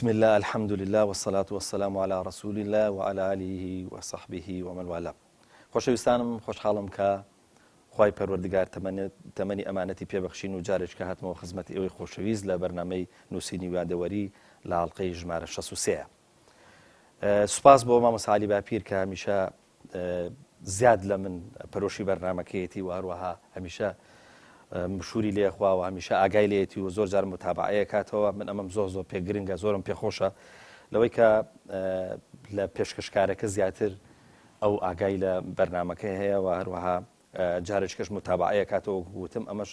بسم الله الحمد لله والصلاة والسلام على رسول الله وعلى آله وصحبه ومن والاه. خۆشەویستانم خۆشحاڵم کە خوای پەروەردگار تەمەنی ئەمانەتی پێبەخشین و جارێک کە هاتمەوە خزمەتی ئەوەی خۆشەویست لە بەرنامەی نووسینی وادەوەری لە ئاڵلقەی ژمارە 63. سوپاس بۆ مامۆستا عەلی باپیر کە هەمیشە زیاد لە من پەرۆشی بەرنامەکەیەتی و هەروەها هەمیشە مشوری لێخوا و هەمیشە ئاگای لێتی و زۆر جار متابعەیە کاتەوە. من ئەمەم زۆر پێ گرنگە، زۆرم پێخۆشە لەوەی کە لە پێشکەشکارەکە زیاتر ئەو ئاگای لە بەرنامەکە هەیە و هەروەها جارێکش متابعەیە کاتەوە گوتم ئەمەش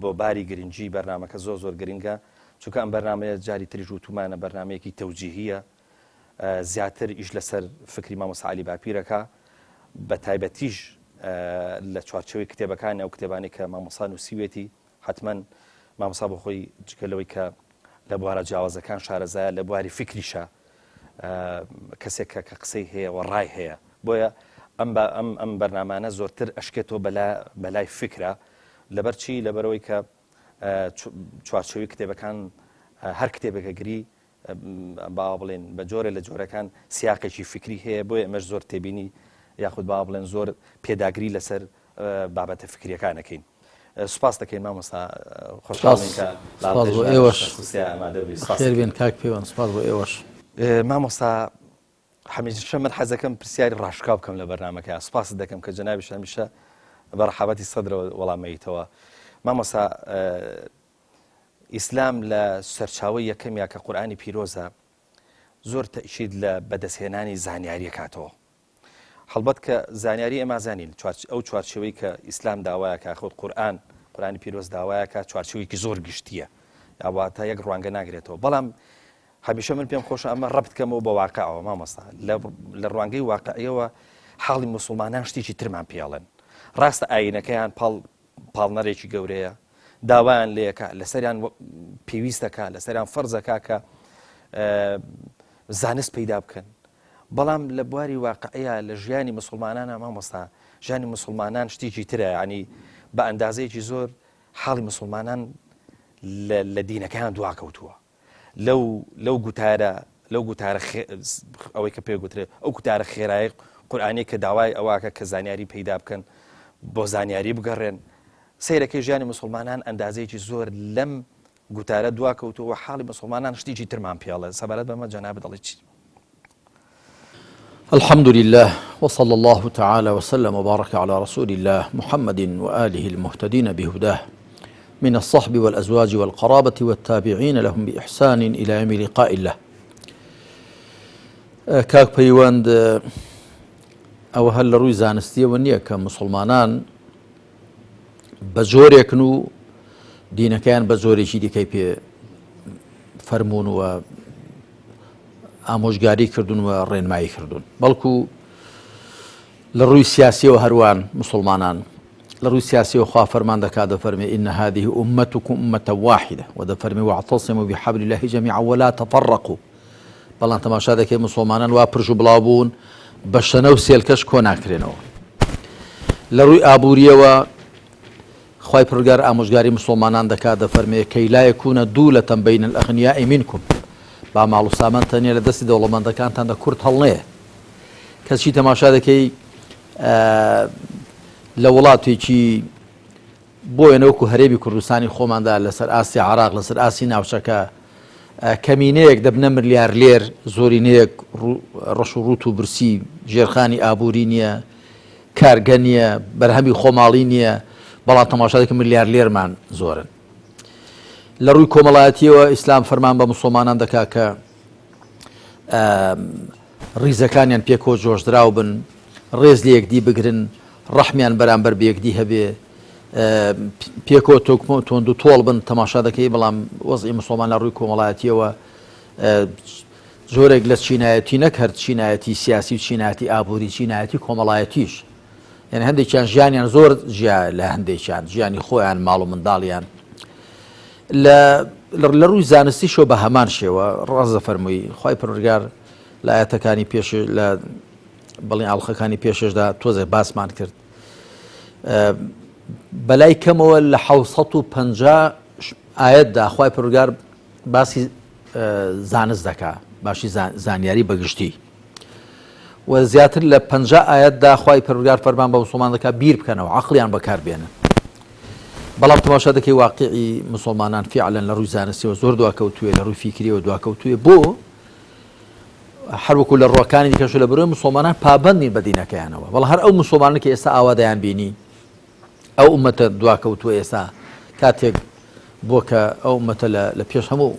بۆ باری گرنگی بەرنامەکە زۆر گرنگە، چونکە ئەم بەرنامەیە جاری تریژ وتمانە بەرنمەیەکی تەوجیهیە، زیاتر ئیش لەسەر فکری مامۆستا عەلی باپیرەکە، بە تایبەتیش لە چوارچێوەی کتێبەکانی ئەو کتێبانی کە مامۆستا نووسیوێتی. حتمما مامۆستا بۆ خۆی جگەلەوەی کە لە بوارە جیاوازەکان شارەزایە، لە بواری فکریشە کەسێک کە قسەی هەیە و ڕای هەیە. بۆیە ئەم بەرنامانە زۆرتر ئەشکێتەوە بەلای فکرە، لەبەرچی لەبەرەوەی کە چوارچێوەی کتێبەکان هەر کتێبێکە گری با بڵێن بە جۆرە لە جۆرەکان سیاقێکی فکری هەیە، بۆیە ئەمەش زۆر تێبینی یاخود با بڵێن زۆر پێداگری لەسەر بابەتە فکریەکانەکەین. سوپاس دەکەین مامۆستا، خۆشحاڵین کە خێر بێن کاک پەیوەند. سوپاس بۆ ئێوەش. مامۆستا هەمیشە من حەزەکەم پرسیاری ڕاشکاو بکەم لە بەرنامەکە. سوپاس دەکەم کە جەنابیش هەمیشە بە ڕەحابەتی سەدرەوە وەڵامەیتەوە. مامۆستا ئیسلام لە سەرچاوەی یەکەمیا کە قورئانی پیرۆزە زۆر تەئکید لە بەدەستهێنانی زانیاری کاتەوە. هەڵبەت کە زانیاری ئێمە زانین ئەو چوارچێوەی کە ئیسلام داوایە کە خۆت قورئانی پیرۆز داوایە کە چوارچێوەیەکی زۆر گشتیە، یاواتە یەک ڕوانگە ناگرێتەوە. بەڵام هەمیشە من پێم خۆشە ئەمە ڕەبط بکەمەوە بە واقعەوە. مامۆستا لە ڕوانگەی واقعیەوە حاڵی موسڵمانان شتێکی ترمان پێڵێن. ڕاستە ئاینەکەیان پاڵنەرێکی گەورەیە، داوایان لێەکە، لەسەریان پێویستەکە، لەسەریان فەرزەکە کە زانست پەیدا بکەن. بەڵام لە بواری واقعەیە لە ژیانی موسڵمانانە مامۆستا ژیانی موسڵمانان شتێکی ترە، ینی بە ئەندازەیەکی زۆر حاڵی موسڵمانان لە دینەکەیان دواکەوتووە. لەو گوتارە ئەوەی کە پێگوترێت ئەو گوتارە خێرایی قورئانی کە داوای ئەوواکە کە زانیاری پەیدا بکەن، بۆ زانیاری بگەڕێن. سەیرەکەی ژیانی موسڵمانان ئەندازەیەکی زۆر لەم گوتارە دواکەوتووە. حاڵی موسڵمانان شتێکی ترمان پێڵێ. سەبارەت بەمە جەناب دەڵێ چی؟ الحمد لله وصلى الله تعالى وسلم وبارك على رسول الله محمد وآله المهتدين بهداه من الصحب والأزواج والقرابة والتابعين لهم بإحسان إلى يوم لقاء الله. كاك پەیوەند ئەوە هەر لە ڕووی زانستیەوە نییە کە مسلمانان بە جۆرێکن و دینەکەیان بە جۆرێکی دیکەی پێ فەرموون و ئامۆژگاری کردوون و ڕێنمایی کردوون، بەڵکو لە ڕووی سیاسیەوە هەروان مسلمانان لە ڕووی سیاسیەوە خوا فەرمان دەکات دەفەرمێ ئین هذه ئومەتکم ئومەتە واحدە و دەفەرمێ واعتصموا بحبل الله جميعا ولا تفرقوا. بەڵام تەماشا دەکەی مسلمانان وا پرژ و بڵاو بوون، بە شەنە و سێلکەش کۆ ناکرێنەوە. لە ڕووی ئابووریەوە خوای پروردگار ئامۆژگاری مسلمانان دەکات دەفەرمێ کەی لا یەکونە دوولەتەن بەین الئەغنیاء منکم، با ماڵ و سامان تەنیا لە دەستی دەوڵەمەندەکانتاندا کورت هەڵنێ. کەچی تەماشا دەکەی لە وڵاتێکی بۆیە نەوەکو هەرێمی کوردستانی خۆماندا لەسەر ئاسی عراق، لەسەر ئاسی ناوچەکە کەمینەیەک دەبنە ملیار لێر، زۆرینەیەک ڕەش و ڕوت و برسی ژێرخانی ئابووری نییە، کارگە نییە، بەرهەمی خۆماڵی نییە، بەڵام تەماشا دەکەی ملیار لێرمان زۆرن. لە ڕووی کۆمەڵایەتیەوە ئیسلام فەرمان بە مسلمانان دەکات کە ڕیزەکانیان پێکۆ جۆشدراو بن، ڕێز لە یەکدی بگرن، ڕەحمیان بەرامبەر بە یەکدی هەبێ، پێکۆ تۆند و تۆڵ بن. تەماشا دەکەی بەڵام وەزعی مسلمان لە ڕووی کۆمەڵایەتیەوە زۆرێک لە چینایەتی نەکرد، چینایەتی سیاسی و چینایەتی ئابووری، چینایەتی کۆمەڵایەتیش، یعنی هەندێکیان ژیانیان زۆر جیا لە هەندێکیان ژیانی خۆیان ماڵ و منداڵیان. لە ڕووی زانستیشەوە بە هەمان شێوە ڕاز دەفەرمووی خوای پەروەردگار لە ئاەتەکانی پێش لە بەڵێن ئاڵلقەکانی پێشەشدا تۆزێک باسمان کرد. بەلای کەمەوە لە 750 ئاەتدا خوای پەروەردگار باسی زانست دەکا باشی زانیاری بەگشتی و زیاتر لە 50 ئاەتدا خوای پەروەردگار فەرمان بە موسڵمان دەکا بیر بکەنەوە عەقڵیان بەکاربێنن بەڵام تەماشا دەکەی واقعی مسلمانان فعلا لە ڕووی زانستیەوە زۆر دواکەوتووە لە ڕووی فیکریەوە دواکەوتووە بۆ هەروەکو لە ڕۆکانی دیکەش لە بەرەوەی مسلمانان پابەندین بە دینەکەیانەوە بەڵام هەر ئەو مسلمانە کە ئێستا ئاوادەیان بینی ئەو ئومەتە دواکەوتووە ئێستا کاتێک بۆ کە ئەو ئومەتە لە پێش هەموو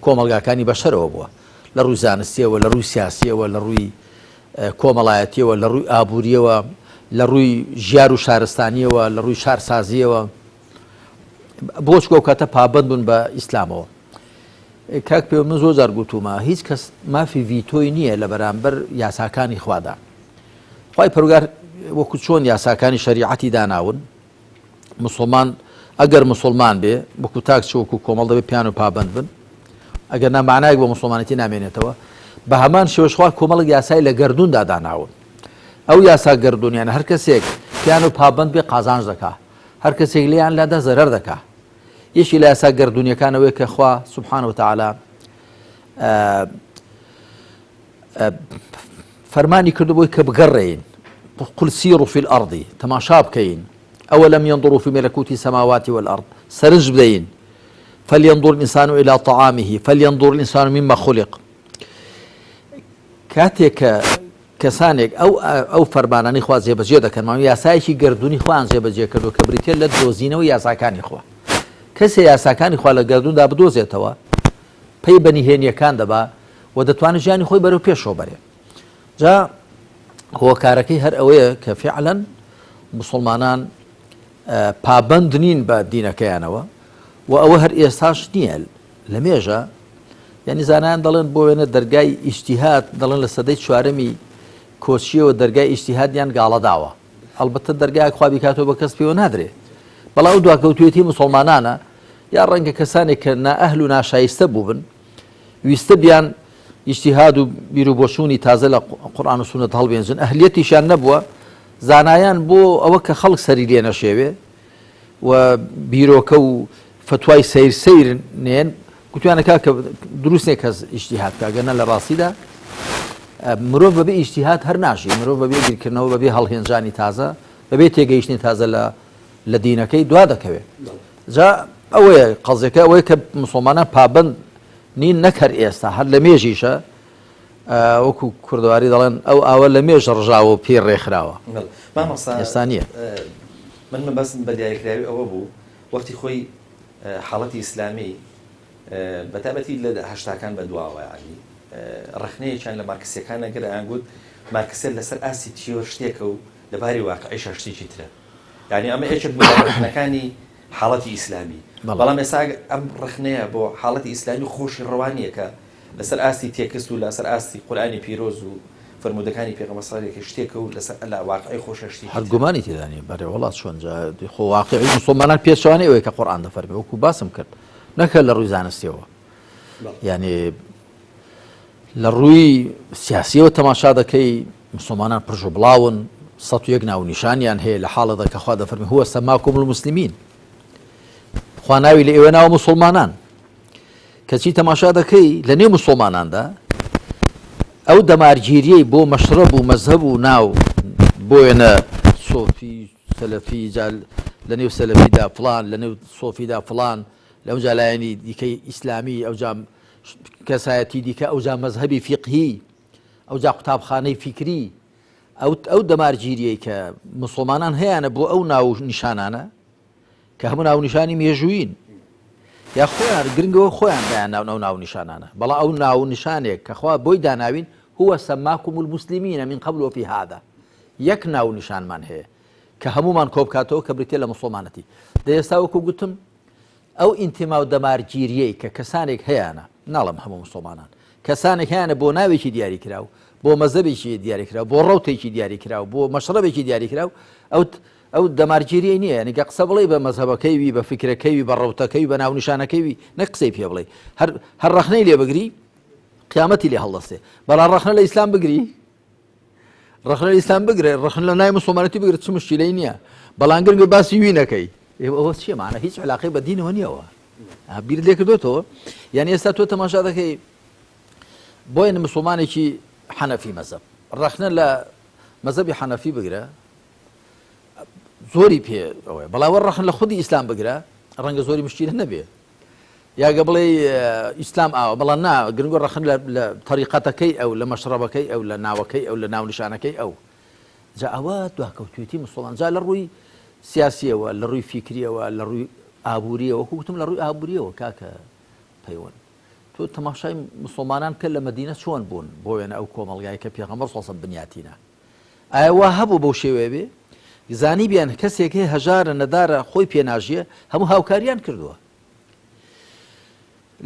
کۆمەڵگاکانی بەشەرەوە بووە لە ڕووی زانستیەوە لە ڕووی سیاسیەوە لە ڕووی کۆمەڵایەتیەوە لە ڕووی ئابوووریەوە لە ڕووی ژیار و شارستانیەوە لە ڕووی شارسازیەوە بۆچ ئەو کاتە پابەند بوون بە ئیسلامەوە کاک پێ من زۆر جار گوتومە هیچ کەس مافی ڤیتۆی نییە لە بەرامبەر یاساکانی خوادا خوای پەروەردگار وەکو چۆن یاساکانی شەریعەتی داناون مسلمان ئەگەر مسلمان بێ وەکو تاکچ وەکو کۆمەڵ دەبێ پیان و پابەند بن ئەگەر نامانایەک بۆ مسلمانەتی نامێنێتەوە بە هەمان شێوەش خوا کۆمەڵێک یاسای لە گەردووندا داناون ئەو یاسا گەردوونیانە هەر کەسێک پیان و پابەند بێ قازانج دەکا هەر کەسێک لیان لادا زەرەر دەکا یەشی لە یاسا گەردوونیەکانەوەی کە خوا سوبحانه وتعالى فەرمانی کردبووی کە بگەڕێین قل سيروا في الأرض تماشا بکەین أولم ينظروا في ملكوت السماوات والأرض سرنج بدەین فلينظر الإنسان إلى طعامه فلينظر الإنسان مما خلق کاتێک کەسانێک ئەو فەرمانانی خوا جێبەجێ دەکەن یاسایەکی گەردوونی خوان جێبەجێ کردو کە بریتێ لە دۆزینەوە یاساکانی خوا کەسێ یاساکانی خوا لە گەردووندا بدۆزێتەوە پێی بەنیهێنیەکان دەبا و دەتوانێت ژیانی خۆی بەرەو پێشەوە بەرێ جا هۆکارەکەی هەر ئەوەیە کە فعلا مسلمانان پابەند نین بە دینەکەیانەوە و ئەوە هەر ئێستاش نییە لە مێژە یعنی زانایان دەڵێن بۆ وێنە دەرگای ئیجتیهاد دەڵێن لە سەدەی چوارەمی کۆچیەوە دەرگای ئیجتیهادیان گاڵەداوە ئەلبەتە دەرگایەک خوا بیکاتەوە بە کەس پێوە نادرێ بەڵام ئەو دواکەوتوێتی مسلمانانە یا ڕەنگە کەسانێک کە نائەهل و ناشایستە بوو بن ویستە بیان ئیجتیهاد و بیرروبۆچوونی تازە لە قورئان و سونەت هەڵبێنجن ئەهلیەتیشیان نەبووە زانایان بۆ ئەوە کە خەڵک سەری لێ نەشێوێ و بیرۆکە و فتوای سەیر نێن گوتوانەکە کە دروستێک کەس ئیجتیهاد کاگەنە لە ڕاستیدا مرۆڤ بەبێ ئیجتیهاد هەر ناشی مرۆڤ بەبێ بیرکردنەوە بەبێ هەڵهێنجانی تازە بەبێ تێگەیشتنی تازە لە دینەکەی دوا دەکەوێت جا ئەوەیە قەزەکە ئەوەیە کە مسلمانان پابەند نین نەکەر ئێستا هەر لە مێژیشە وەکو کوردەواری دەڵێن ئەو ئاوە لە مێژ ڕژاوە و پێ ڕێکخراوە ئێستا نییە من بەسم بە دیاریکراوی ئەوە بوو وەختی خۆی حاڵەتی ئیسلامی بەتابەتی لە هەشتاکان بەدواوە ینی ڕخنەیەکیان لە مارکسیەکان نەگەر ئەیانگوت مارکسیە لەسەر ئاسی تیۆر شتێکە و لەباری واقعیشە شتێکی ترە یعنی ئەمە یەکێک ڕخنەکانی حاڵەتی ئیسلامی بەڵام ئێستا ئەم ڕخنەیە بۆ حاڵەتی ئیسلامی خۆشی ڕەوانیە کە لەسەر ئاستی تێکست و لەسەر ئاستی قورئانی پیرۆز و فرمودەکانی پێغەمبەر سەڵێکی شتێکە و لەسەر لە واقعی خۆشە شتی هەرگومانی تێدانی بەرێ وڵات چۆنجا خۆ واقعی مسلمانان پێچوانەی ئەوەی کە قورئان دەفەرمێ وەکو باسم کرد نەکە لە ڕووی زانستیەوە یعنی لە ڕووی سیاسیەوە تەماشا دەکەی مسلمانان پڕژ و بڵاون 101 ناونیشانیان هەیە لە حاڵەدا کە خوا دەفەرمێ هو سەماکم المسلمین خوا ناوی لە ئێوە ناوە مسلمانان کەچی تەماشا دەکەی لە نێو مسلماناندا ئەو دەمارگیریەی بۆ مەشرەب و مەزهب و ناو بۆ وێنە سۆفی سەلەفی لە نێو سەلەفیدا فڵان لە نێو سۆفیدا فڵان لەو جا لایەنی دیکەی ئیسلامی ئەوجا کەسایەتی دیکە ئەوجا مەزهبی فیقهی ئەوجا قوتابخانەی فیکری ئەو دەمارگیریەی کە مسلمانان هەیەە بۆ ئەو ناو نیشانانە کە هەموو ناو نیشانی مێژووین یا خۆیان گرنگەوە خۆیان دایان ناو نیشانانە بەڵام ئەو ناو نیشانێک کە خوا بۆی داناوین هو سەماکم المسلمین من قبل وفي هذا یەک ناو نیشانمان هەیە کە هەمومان کۆبکاتەوە کە بریتێ لە مسلمانەتی دەئێستا وەکو گوتم ئەو ئینتیما و دەمارگیریەی کە کەسانێک هەیەە ناڵم هەموو مسلمانان کەسانێک هیانە بۆ ناوێکی دیاریکراو بۆ مەزەبێکی دیاریکراو بۆ ڕەوتێکی دیاریکراو بۆ مەشرەبێکی دیاریکراو ئەو دەمارگیریە نییە نیگە قسە بڵێ بە مەزهبەکەیوی بە فکرەکەیوی بە ڕەوتەکەی بە ناونیشانەکەیوی نە قسەی پێ بڵێ هەر ڕەخنەی لێ بگری قیامەتی لێ هەڵدەستێ بەڵام ڕەخنە لە ئیسلام بگری ڕەخنە لە ئیسلام بگرێ ڕەخنە لە نای مسلمانەتی بگرێت چ مشکلەی نییە بەڵام گرنگە باسی وی نەکەی ئەوە چیە معنە هیچ علاقەی بە دینەوە نییەوە بیر لێ کردوێتەوە یعنی ئێستا تۆ تەماشا دەکەی بۆیە مسلمانێکی حەنەفی مەزەب ڕەخنە لە مەزەبی حەنەفی بگرە زۆری پێ ئەوەیە بەڵاوە ڕەخن لە خودی ئیسلام بگرە ڕەنگە زۆری مشکل نەبێ یاگە بڵێ ئیسلام ئاوە بەڵام نا گرنگۆ ڕەخن لە طریقەتەکەی ئەو لە مەشرەبەکەی ئەو لە ناوەکەی ئەو لە ناونیشانەکەی ئەو جا ئەوە دواکەوتوێتی مسلمان جا لە ڕووی سیاسیەوە لە ڕووی فیکریەوە لە ڕووی ئابوووریەوە وەکوتم لە ڕووی ئابوووریەوە کاکە پەیوەند تۆ تەماشای مسلمانان کە لە مەدینە چۆن بوون بۆ وێنە ئەو کۆمەڵگای کە پێغەمبەر سەڵسەڵام بنیاتینە ئایا وا هەبوو بەو شێوەیە بێ زانی بیان کەسێک هەیە هەژارە نەدارە خۆی پێناژیە هەموو هاوکاریان کردووە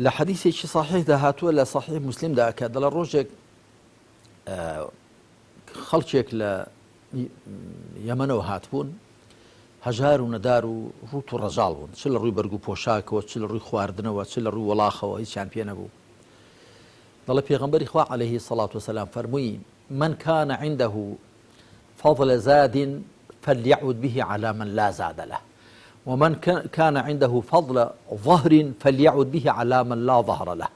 لە حەدیثێکی صحیحدا هاتووە لە صحیح مسلمدا کە دەڵێ ڕۆژێک خەڵکێک لە یەمەنەوە هاتبوون هەژار و نەدار و ڕوت و ڕەژاڵ بوون چ لە ڕووی بەرگ و پۆشاکەوە چ لە ڕووی خواردنەوە چ لە ڕووی وەڵاخەوە هیچیان پێ نەبوو دەڵێ پێغەمبەری خوا عەلەیهی الصەلاة وەسەلام فەرمووی من كان عنده فضل زاد فليعد به على من لا زاد له ومن كان عنده فضل ظهر فليعد به على من لا ظهر له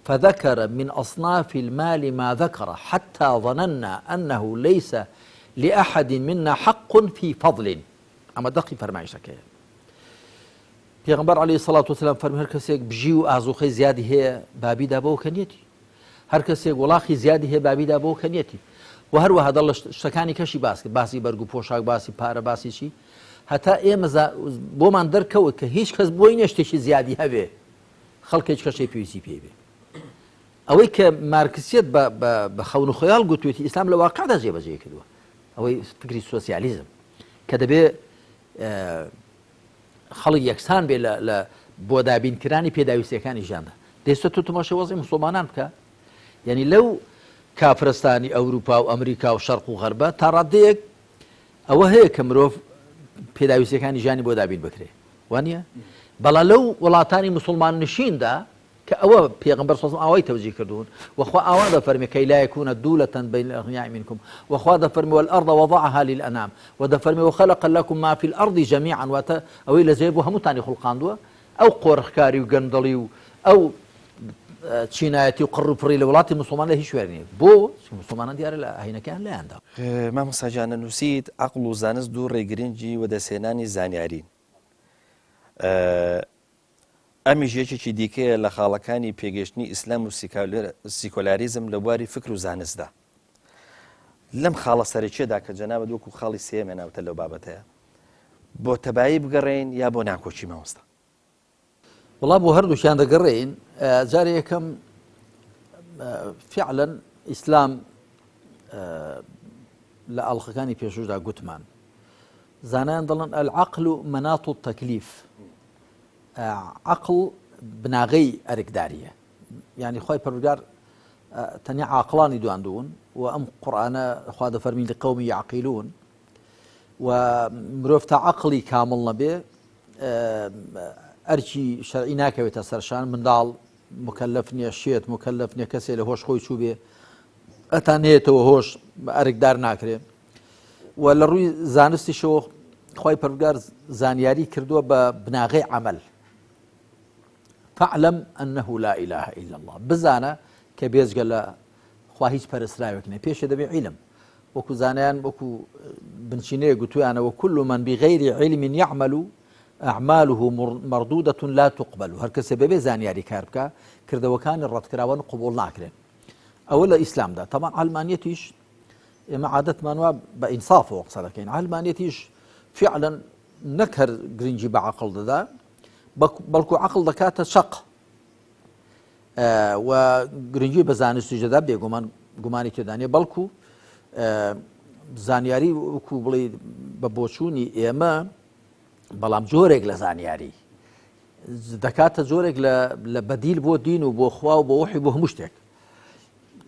فذكر من أصناف المال ما ذكر حتى ظننا أنه ليس لأحد منا حق في فضل أما دقي فرمایشەکەیە پێغەمبەر عەلەیهی الصەلاة وەسەلام فەرمووی هەر کەسێک بژی و ئازوخەی زیادی هەیە بابیدا بەوە کە نیەتی هەر کەسێک وڵاخی زیادی هەیە بابیدا بەوە کە نیەتی و هەروەها دەڵ لە شتەکانی کەشی باس کرد باسی بەرگ و پۆشاک باسی پارە باسی چی هەتا ئێمە بۆمان دەرکەوت کە هیچ کەس بۆی نییە شتێکی زیادی هەبێ خەڵک هیچ کەشەی پێویستی پێی بێ ئەوەی کە مارکسیەت بە خەون و خەیاڵ گوتوێتی ئیسلام لە واقعدا جێبەجێ کردووە ئەوەی فکری سۆسیالیزم کە دەبێ خەڵک یەکسان بێ لە بۆ دابینکرانی پێداویستیەکانی ژیاندا دەیستا تۆ تەماشای وەزعی مسلمانان بکە یعنی لەو کافرستانی ئەوروپا و ئەمریکا و شەرق و غەربە تا ڕادەیەک ئەوە هەیە کە مرۆڤ پێداویستیەکانی ژیانی بۆ دابین بکرێ وانە بەڵام لەو وڵاتانی مسلمان نشیندا کە ئەوە پێغەمبەر سەڵسەڵام ئەوەی تەوجیه کردوون وەخوا ئەوە دەفەرمێ کەی لا یەکونە دوولەة بین الأغنیاء منکم وەخوا دەفەرمێ والأرض وضعها للأنام ودەفەرمێ وخلق لكم ما في الأرض جميعا واتە ئەوەی لە جێ بۆ هەمووتانی خوڵقاندووە ئەو قۆرخکاری و گەندەڵی و ئەو چینایەتی و قڕ و پڕی لە وڵاتی مسلمان لە هیچ شوێنێ نیە بۆ مسلمانان دیارە لە ئاینەکەیان لەیاندا مامۆستا گیانە نووسیت عەقڵ و زانست دوو ڕێگرنگی وەدەسێنانی زانیارین ئەمیش یەکێکی دیکەیە لە خاڵەکانی پێگەشتنی ئیسلام و سیکۆلاریزم لە بواری فکر و زانستدا لەم خاڵە سەرەکیەدا کە جەنابەت وەکو خاڵی سێم هێناوتە لەو بابەتەیە بۆ تەبایی بگەڕێین یا بۆ ناکۆچی مامۆستا وڵام بۆ هەردووشیان دەگەڕێین جارێ یەکەم فعلا ئیسلام لە ئاڵخەکانی پێشوشدا گوتمان زانایان دەڵێن العەقل مناط التەکلیف عقل بناغەی ئەرکداریە یعنی خۆی پەروەردگار تەنیا عاقڵانی دواندوون و ئەم قورئانە خوا دەفەرمێ لقەومی یعقیلون و مرۆڤ تا عەقڵی کامڵ نەبێ ئەرکی شەرعی ناکەوێتە سەرشان منداڵ مکەلەف نییە شێت مکەلەف نییە کەسێ لە هۆش خۆی چوو بێ ئەتانێتەوە هۆش ئەرکدار ناکرێت و لە ڕووی زانستیشەوە خۆی پەروەردگار زانیاری کردووە بە بناغەی عەمەل فاعلم أنه لا إله إلا الله بزانە کە بێزگە لە خوا هیچ پەرستراوێک نیە پێشە دەبێ عیلم وەکو زانایان وەکو بنچینەیە گوتویانە وكل من بغير علم يعمل أعماله مردودة لا تقبل هەر کەسێ بەبێ زانیاری کار بکە کردەوەکانی ڕەتکراوە قبول ناکرێن ئەوە لە ئیسلامدا طبعا علمانیەتیش ئێمە عادەتمان وە بە ئینسافەوە قسە دەکەین علمانیەتیش فعلا نەک هەر گرنگی بە عەقڵ دەدا بەڵکو عەقڵ دەکاتە شەق و گرنگی بە زانستی جەدا بێگومان گومانی تێدا نیە بەڵکو زانیاری وەکو بڵێ بە بۆچوونی ئێمە بەڵام جۆرێک لە زانیاری دەکاتە جۆرێک لە بەدیل بۆ دین و بۆ خوا و بۆ وحی بۆ هەموو شتێک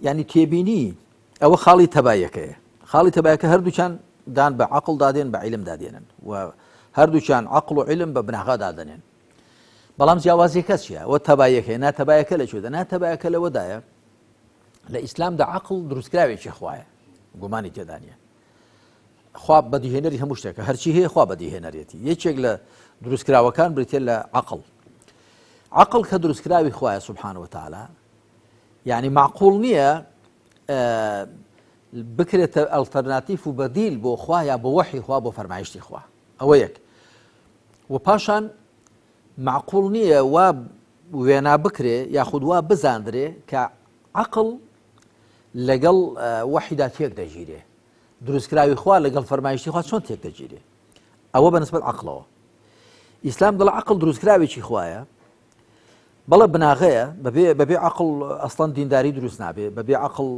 یعنی تێبینی ئەوە خاڵی تەبایەکەیە خاڵی تەبایەکە هەردووچان دان بە عەقڵ دادێن بە عیلم دادێنن و هەردووچان عەقڵ و عیلم بە بناغا دادەنێن بەڵام جیاوازیەکە چییە ئەوە تەبایەکەیە ناتەبایەکە لەکوێدە ناتەبایەکە لەوەدایە لە ئیسلامدا عەقڵ دروستکراوێکی خوایە گومانی تێدا نیە خوا بەدیهێنەری هەموو شتێکە هەرچی هەیە خوا بەدیهێنەرێتی یەکێک لە دروستکراوەکان بریتێ لە عەقڵ عقل کە دروستکراوی خوایە سبحانه وتعالى يعني معقول نییە بکرێتە ئەلتەرناتیف و بەدیل بۆ خوا یا بۆ وەحی خوا بۆ فەرمایشتی خوا ئەوە یەک و پاشان معقول نییە وا وێنا بکرێ یاخود وا بزاندرێ کە عقل لەگەڵ وەحیدا تێک دەگیرێ دروستکراوی خوا لەگەڵ فەرمایشتی خوا چۆن تێک دەگیرێ ئەوە بەنسبەت عقلەوە ئیسلام دەڵێ عقل دروستکراوێکی خوایە بەڵێ بناغەیە بەبێ عقل ئەسڵەن دینداری دروست نابێ بەبێ عقل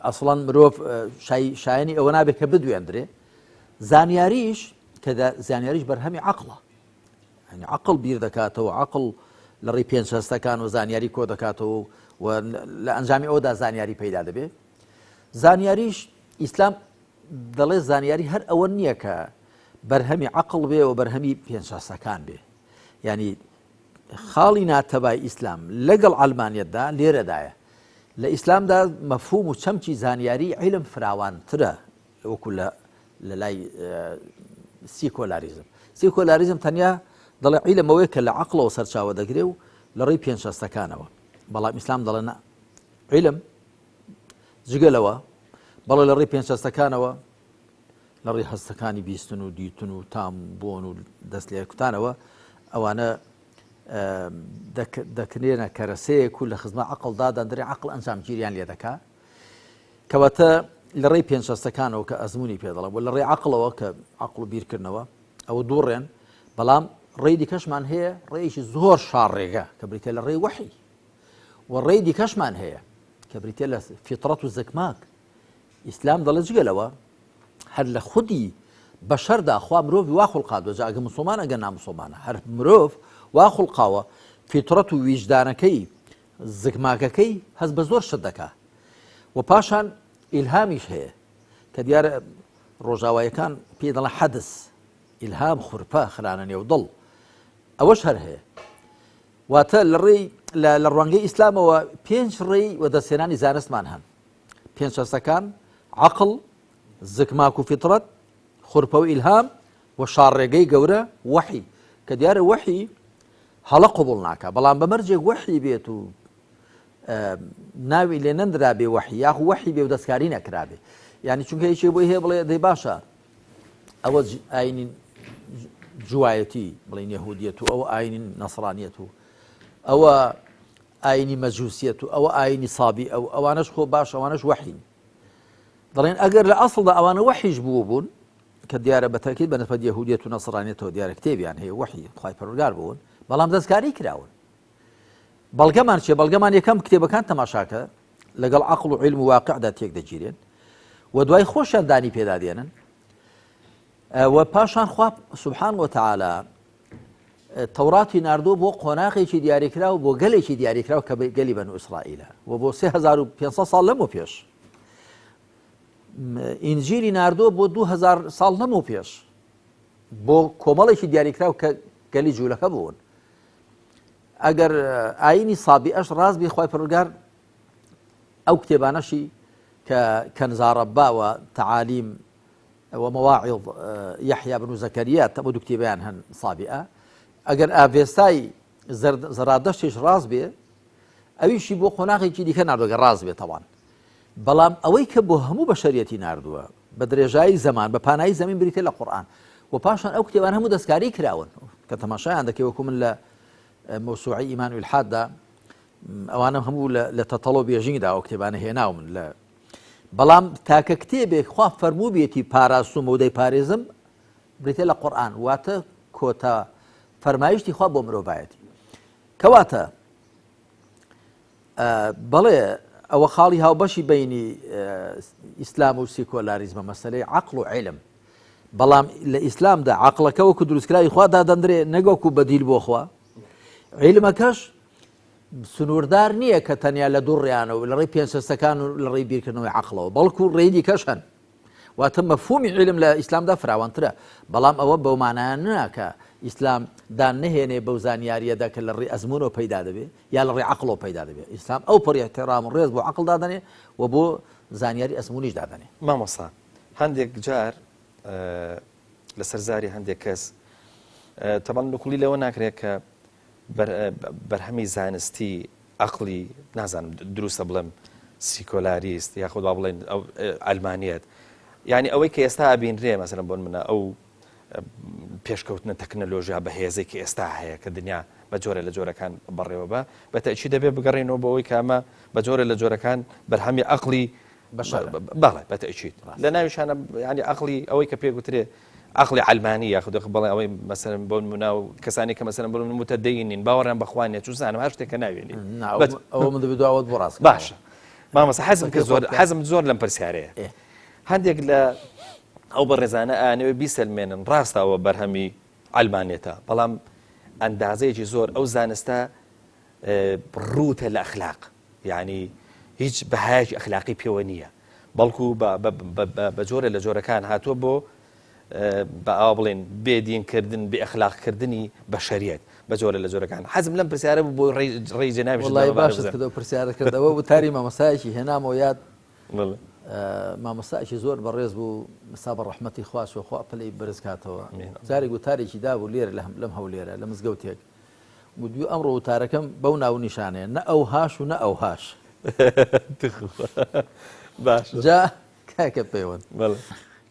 ئەسڵەن مرۆڤ شایەنی ئەوە نابێت کە بدوێندرێ زانیاریش کە زانیاریش بەرهەمی عقڵە يعني عقل بیر دەکاتەوە عقل لە ڕێی پێنج هەستەکان و زانیاری کۆ دەکاتەوە و لە ئەنجامی ئەودا زانیاری پەیدا دەبێت زانیاریش ئیسلام دەڵێ زانیاری هەر ئەوە نییە کە بەرهەمی عقل بێ و بەرهەمی پێنج هەستەکان بێ یعنی خاڵی ناتەبای ئیسلام لەگەڵ ئەڵمانیەتدا لێرەدایە لە ئیسلامدا مەفهوم و چەمکی زانیاری عیلم فراوانترە وەکو لە لای سیکۆلاریزم تەنیا دەڵێ عیلمەوەی کە لە عقلەوە سەرچاوە دەگرێ و لە ڕێی پێنج هەستەکانەوە بەڵام ئیسلام دەڵێ نا عیلم جگەلەوە بەڵێ لە ڕێی پێنج هەستەکانەوە لە ڕێی هەستەکانی بیستن و دیتن و تام بۆن و دەست لێ کوتانەوە ئەوانە دەکرێنە کەرەسەیەک و لە خزمە عقڵدا دەندرێ عقل ئەنجام گیریان لێ دەکا کەواتە لە ڕێی پێنج هەستەکانەوە کە ئەزمموی پێ دەڵێ بۆ لە ڕێی عقلەوە کە عقل و بیرکردنەوە ئەوە دووڕێن بەڵام ڕێی دیکەشمان هەیە ڕێیشی زۆر شاڕێگە کە بریتێ لە ڕێی وەحی و ڕێی دیکەشمان هەیە کە بریتێ لە فیتڕەت و زەکماک ئیسلام دەڵێ جگەلەوە هەر لە خودی بەشەردا خوا مرۆڤی وا خوڵقاوە جا ئەگە موسڵمانە ئەگەر ناموسڵمانە هەر مرۆڤ وا خوڵقاوە فیتڕەت و ویجدانەکەی زگماکەکەی هەست بە زۆر شت دەکا و پاشان ئیلهامیش هەیە کە دیارە ڕۆژاوایەکان پێ دەڵێ حەدس ئیلهام خورپە خرانە نێو دڵ ئەوەش هەر هەیە واتە لە ڕوانگەی ئیسلامەوە پێنج ڕێی وەدەستێنانی زانستمان هەن پێنج هەستەکان عقل زگماک و فیتڕەت خورپە و ئیلهام و شاڕێگەی گەورە وەحی کە دیارە وەحی هەڵە قوبوڵ ناکە بەڵام بەمەرجێک وەحی بێت و ناوی لێ نەندرابێ وەحی یاخو وەحی بێ و دەستکاری نەکرابێ یعنی چونکە هیچێ بۆی هەیە بڵێ دەی باشە ئەوە ئاینی جوایەتی بڵێن یەهودیەت و ئەوە ئاینی نەسڕانیەت و ئەوە ئاینی مەجووسیەت و ئەوە ئاینی سابی ئەوانەش خۆ باش ئەوانەش وەحین دەڵێن ئەگەر لە ئەسڵدا ئەوانە وەحیش بوون کە دیارە بەتاکید بەنسبەت یەهودیەت و نەسڕانیەتەوە دیارە کتێبیان هەیە وەحی خوای پەروەردگار بوون بەڵام دەستکاری کراون بەڵگەمان چێ بەڵگەمان یەکەم کتێبەکان تەماشاکە لەگەڵ عقل و عیلم و واقعدا تێک دەگیرێن و دوای خۆشیان دانی پێدا دێنن و پاشان خوا سبحانه وتعالى تەوراتی ناردووە بۆ قۆناغێکی دیاریکراوە بۆ گەلێکی دیاریکراوە کە گەلی بەنو ئیسرائیلە و بۆ 3500 ساڵ لەمەوە پێش ئینجیلی ناردووە بۆ 2000 ساڵ لەمەوە پێش بۆ کۆمەڵێکی دیاریکراوە کە گەلی جوولەکە بوون ئەگەر ئاینی سابی ئەش ڕاست بێ خوای پەروەردگار ئەو کتێبانەشی کە کەنزارەبا و تەعالیم ومواعظ يحيى بن زكريا تبدو كتابان هن صابئة أجر أفيستاي زرادشتش راز بي أوي شي بو قناغي جدي كان ناردو راز بي طبعا بلام أوي كبو همو بشريتي ناردو بدرجاي زمان بباناي زمين بريتي القرآن وباشان أو كتابان همو دسكاري كراون كتماشا عندك يوكم موسوعي إيمان والحاد دا أوانا همو لتطلب يجين دا أو كتابان هنا ومن لا بەڵام تاکە کتێبێک خوا فەرموو بێتی پاراستوم و دەی پارێزم بریتێ لە قورئان واتە کۆتا فەرمایشتی خوا بۆ مرۆڤایەتی کەواتە بەڵێ ئەوە خاڵی هاوبەشی بینی ئیسلام و سیکۆلاریزمە مەسەلەی عەقڵ و عیلم بەڵام لە ئیسلامدا عەقڵەکە وەکو دروستکراوی خوا دادەندرێ نەگوەکو بەدیل بۆ خوا عیلمەکەش سنووردار نییە کە تەنیا لە دوو ڕێیانەوە لە ڕێی پێنجهەستەکان و لە ڕێی بیرکردنەوەی عەقڵەوە بەڵکو ڕێی دیکەش هەن واتە مەفهومی عیلم لە ئیسلامدا فراوانترە بەڵام ئەوە بەو مانایە ناکە ئیسلام دان نەهێنێ بەو زانیاریەدا کە لە ڕێی ئەزمونەوە پەیدا دەبێت یا لە ڕێی عەقڵەوە پەیدا دەبێت ئیسلام ئەو پەڕی احترام و ڕێز بۆ عەقڵ دادەنێ و بۆ زانیاری ئەزمونیش دادەنێ مامۆستا هەندێک جار لەسەر زاری هەندێک کەس تەبەن لە کوڵی لەوە ناکرێت کە بەرهەمی زانستی عقلی نازانم دروستە بڵێم سیکۆلاریست یاخود با بڵێن ئەو ئەلمانیەت یعنی ئەوەی کە ئێستا ئابینرێ مەسەلەن بۆن منە ئەو پێشکەوتنە تەکنەلۆژیا بە هێزەی کە ئێستا هەیە کە دنیا بە جۆرە لە جۆرەکان بەڕێوە بە بەتەئکید دەبێت بگەڕێنەوە بە ئەوەی کامە بە جۆرە لە جۆرەکان بەرهەمی عقلی بەڵێ بەتەئکید لە ناویشانە ینی عقلی ئەوەی کە پێگوترێ عقلی علمانی یاخود بڵێ ئەوەی مەسەلەن بۆ نمونە کەسانی کە مەسەلەن بڵێن متەدەینین باوەڕیان بەخوانیە چون زانم هەر شتێکە ناوێنی ئەوە من دەبێت دواوت بۆ ڕاست باشە مامەسە حەزم زۆر لەم پرسیارەیە هەندێک لە ئەو بە ڕێزانە ئانەوێ بیسەلمێنن ڕاستەوە بەرهەمی ئەلمانێتە بەڵام ئەندازەیەکی زۆر ئەو زانستە ڕوتە لە ئەخلاق یعنی هیچ بەهایەکی ئەخلاقی پێوە نییە بەڵکو بە جۆرە لە جۆرەکان هاتووە بۆ بە ئاوا بڵێن بێدینکردن بێ ئەخلاقکردنی بەشەریەت بە جۆرە لە جۆرەکان حەزم لەم پرسیارە بۆ ڕێی جەنابی وڵای باشت کردەوە پرسیارەکردەوە و تاری مامەسایەکی هێنامەوە یاد مامەسایەکی زۆر بەڕێز بوو مسا بە ڕەحمەتی خواشەوە خوا پلەی بەرز کاتەوە جارێک وتارێکی دابوو لێرە لەم هەولێرە لە مزگەوتێک گوتبوو ئەمڕۆ وتارەکەم بەو ناو نیشانەیە نە ئەو هاش و نە ئەو هاش باش جا کاکە پەیوەند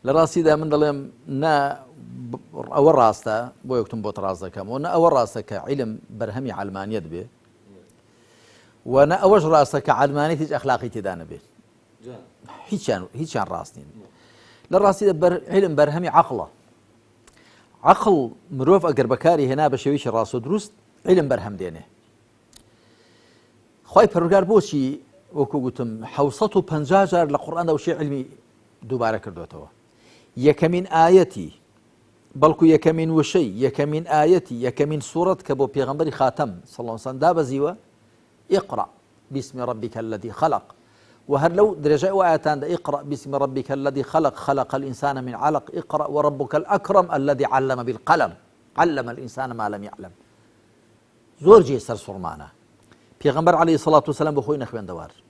لە ڕاستیدا من دەڵێم نا ئەوە ڕاستە بۆ یەکتم بۆ ڕاست دەکەم و نە ئەوە ڕاستە کە عیلم بەرهەمی عەلمانیەت بێ و نە ئەوەش ڕاستە کە عەلمانیەت هیچ ئەخلاقی تێدا نەبێت هیچیان ڕاست نین لە ڕاستیدا عیلم بەرهەمی عەقڵە عەقڵ مرۆڤ ئەگەر بەکاری هێنا بە شێوەیەکی ڕاست و دروست عیلم بەرهەم دێنێ خوای پەروەردگار بۆچی وەکو گوتم 750 جار لە قورئاندا وشەی عیلمی دووبارە کردوێتەوە یەکەمین ئایەتی بەڵکو یەکەمین وشەی یەکەمین ئایەتی یەکەمین سوورەت کە بۆ پێغەمبەری خاتەم صلی الله علیه وسلم دابەزیوە اقرأ باسم ربك الذي خلق وهر لو درجة وآياتان اقرأ باسم ربك الذي خلق الإنسان من علق اقرأ وربك الأكرم الذي علم بالقلم علم الإنسان ما لم يعلم زۆر جێسەر سوڕمانە پێغەمبەر عەلەیهی سەڵات وسەلام بە خۆی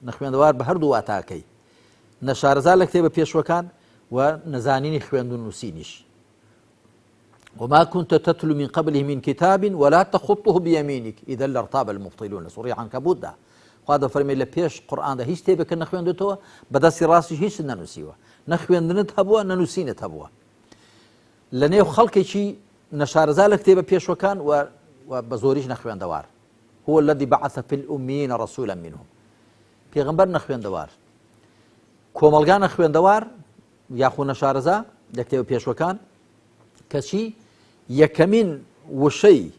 نەخوێندەوار بە هەردوو واتاکەی نەشارەزا لە کتێبە پێشوەکان و نەزانینی خوێندن و نووسینیش وما كنت تتلو من قبله من كتاب ولا تخطه بيمينك إذا لارتاب المبطلون سورة عنكبوت ده خوا دەفەرمێ لە پێش قورئاندا هیچ کتێبێکە نەخوێندێتەوە بەدەستی ڕاستی هیچ نەنووسیوە نەخوێندنت هەبووە نەنووسینت هەبووە لە نێو خەڵکێکی نەشارەزا لە کتێبە پێشوەکان و بە زۆریش نەخوێندەوار هو الذي بعث في الأميين رسولا منهم پێغەمبەر نەخوێندەوار کۆمەلگا نەخوێندەوار یاخو نەشارەزا لە کتێبە پێشوەکان کەچی یەکەمین وشەی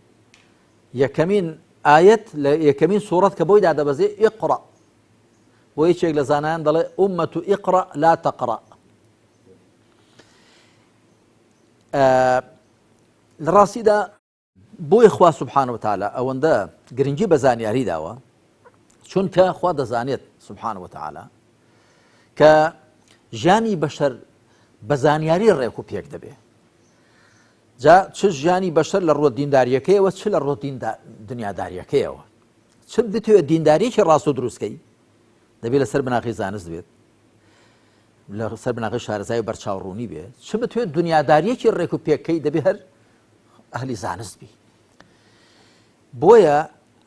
یەکەمین ئایەت لە یەکەمین سوورەت کە بۆی دادەبەزێ ئیقڕە بۆ یەکێک لە زانایان دەڵێ ئومەت ئیقڕە لا تەقڕە لە ڕاستیدا بۆی خوا سبحانه وتعالى ئەوەندە گرنگی بە زانیاری داوە چونکە خوا دەزانێت سبحانه وتعالى کە ژیانی بەشەر بە زانیاری ڕێک و پێک دەبێ جا چ ژیانی بەشەر لە ڕۆ دینداریەکەیەوە چ لە ڕۆ دنیاداریەکەیەوە چ بتوێت دینداریەکی ڕاست و دروستکەی دەبێت لەسەر بناغی زانست بێت لەسەر بناغی شارەزای و بەرچاوڕوونی بێت چ بتوێت دنیاداریەکی ڕێک و پێکەی دەبێت هەر ئەهلی زانست بی بۆیە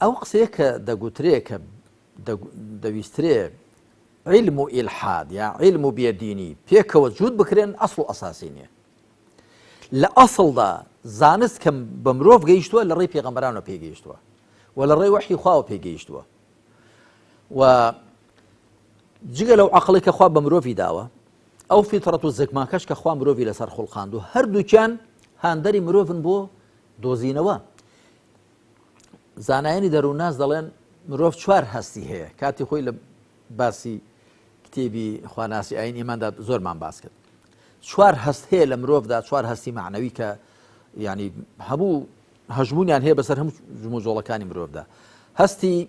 ئەو قسەیە کە دەگوترێ کە دەویسترێ علم و ئیلحاد یا علم و بێدینی پێکەوە جوود بکرێن ئەسڵ و ئەساسی نییە لە ئەسڵدا زانست کە بە مرۆڤ گەیشتووە لە ڕێی پێغەمبەرانەوە پێگەیشتووە و لە ڕێی وەحی خواوە پێگەیشتووە و جگە لەو عەقڵی کە خوا بە مرۆڤی داوە ئەو فیتڕەت و زگماکەش کە خوا مرۆڤی لەسەر خوڵقاند و هەردووکیان هاندەری مرۆڤن بۆ دۆزینەوە زانایانی دەرووناس دەڵێن مرۆڤ 4 هەستی هەیە کاتی خۆی لە باسی کتێبی خواناسی ئاین ئیماندا زۆرمان باس کرد 4 هەست هەیە لە مرۆڤدا 4 هەستی معنەوی کە ینی هەموو هەژمونیان هەیە بەسەر هەموو جموجۆڵەکانی مرۆڤدا هەستی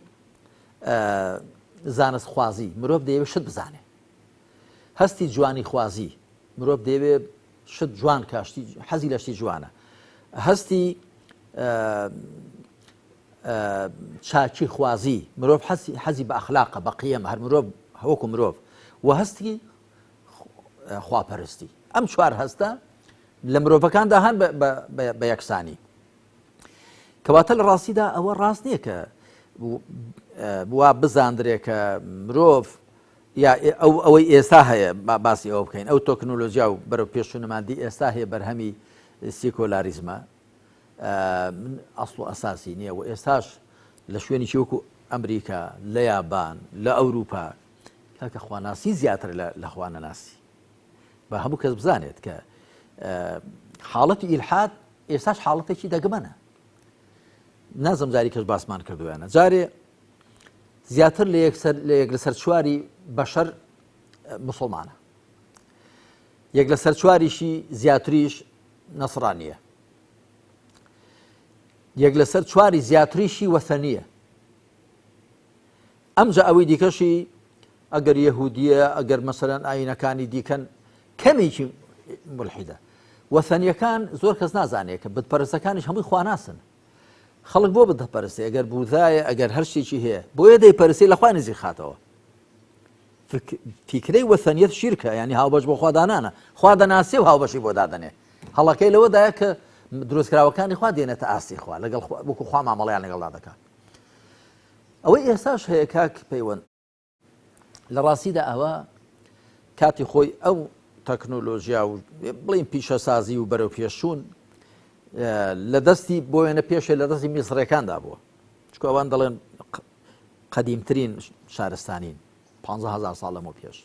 زانست خوازی مرۆڤ دەیەوێت شت بزانێ هەستی جوانی خوازی مرۆڤ دەیەوێت شت جوان کاشتی حەزی لە شتی جوانە هەستی چاکی خوازی مرۆڤ حەزی بە ئەخلاقە بە قیەمە هەر مرۆڤ وەکو مرۆڤ و هەستی خواپەرستی ئەم 4 هەستە لە مرۆڤەکاندا هەن بە یەکسانی کەواتە لە ڕاستیدا ئەوە ڕاست نییە کە وا بزاندرێ کە مرۆڤ یا ئەوەی ئێستا هەیە باسی ئەوە بکەین ئەو تۆکنۆلۆژیا و بەرەو پێشونەماندی ئێستا هەیە بەرهەمی سیکۆلاریزمە ئەسڵ و ئەساسی نییە و ئێستاش لە شوێنی وەکو ئەمریکا لە یابان لە ئەوروپا کاکە خواناسی زیاتر لە خوانەناسی بە هەموو کەس بزانێت کە حاڵەتی ئیلحاد ئێستاش حاڵەتێکی دەگمەنە نازم جاری کەس باسمان کردویانە جارێ زیاتر لە یەک لەسەر چواری بەشەر مسلمانە یەک لەسەر چواریشی زیاتریش نەسڕانیە یەک لەسەر چواری زیاتریشی وەثەنیە ئەمجا ئەوەی دیکەشی ئەگەر یەهودیە ئەگەر مەسەلەن ئاینەکانی دیکەن کەمێکی ملحیدە وەثەنیەکان زۆر کەس نازانێت کە بتپەرستەکانیش هەمووی خواناسن خەڵک بۆ بدەپەرسێ ئەگەر بوودایە ئەگەر هەر شتێکی هەیە بۆیە دەیپەرسێ لە خوا نزیک خاتەوە فیکرەی وەثەنیەت شیرکە ینی هاوبەش بۆ خوادانانە خوا دەناسێ و هاوبەشی بۆ دادەنێ هەڵەکەی لەوەدایە کە دروستکراوەکانی خوا دێنێتە ئاستی خوا لەگەڵ وەکو خوا مامەڵەیان لەگەڵدا دەکات ئەوەی ئێستاش هەیە کاک پەیوەند لە ڕاستیدا ئەوە کاتی خۆی ئەو تەکنۆلۆژیا و بڵین پیشەسازی و بەرەو پێشوون لە دەستی بۆ وێنە پێشێ لە دەستی میسڕەکاندا بووە چکە ئەوان دەڵێن قەدیمترین شارستانین 15,000 ساڵ لەمەوە پێش